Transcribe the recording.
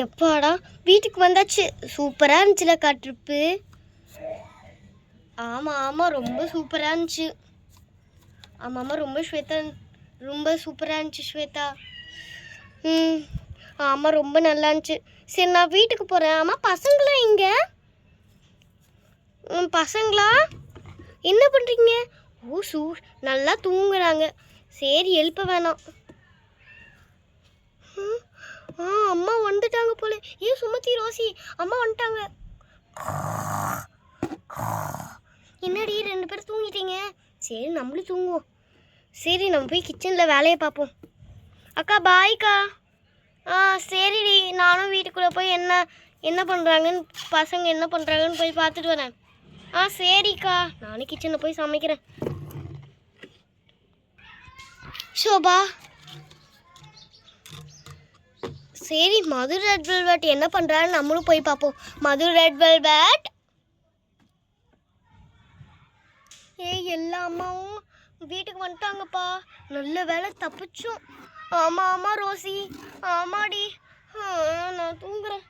எப்பாடா வீட்டுக்கு வந்தாச்சு. சூப்பராக இருந்துச்சுலக்கா ட்ரிப்பு. ஆமாம் ஆமாம், ரொம்ப சூப்பராக இருந்துச்சு. ஆமாம் ஆமாம், ரொம்ப சூப்பராக இருந்துச்சு ஸ்வேதா. ஆமாம், ரொம்ப நல்லா இருந்துச்சு. சரி, நான் வீட்டுக்கு போகிறேன். ஆமாம், பசங்களா இங்கே? பசங்களா என்ன பண்ணுறீங்க? ஓ நல்லா தூங்குறாங்க. சரி, எழுப்ப வேணாம். அம்மா வந்துட்டாங்க போல. ஏன் சுமதி, ரோசி, அம்மா வந்துட்டாங்க. என்னடி 2 பேரும் தூங்கிட்டீங்க? சரி, நம்மளும் தூங்குவோம். சரி, நம்ம போய் கிச்சனில் வேலையை பார்ப்போம். அக்கா பாய்க்கா. சரிடி, நானும் வீட்டுக்குள்ளே போய் என்ன பண்ணுறாங்கன்னு, பசங்க என்ன பண்ணுறாங்கன்னு போய் பார்த்துட்டு வரேன். சரிக்கா, நானும் கிச்சனில் போய் சமைக்கிறேன். ஷோபா. சரி, மது ரெட் வெல்வெட் என்ன பண்ணுறான்னு நம்மளும் போய் பார்ப்போம். மது ரெட் வெல்வெட். எல்லா அம்மாவும் வீட்டுக்கு வந்துட்டாங்கப்பா. நல்ல வேலை தப்பிச்சோம். ஆமாம் ஆமாம் ரோசி, ஆமாடி. நான் தூங்குறேன்.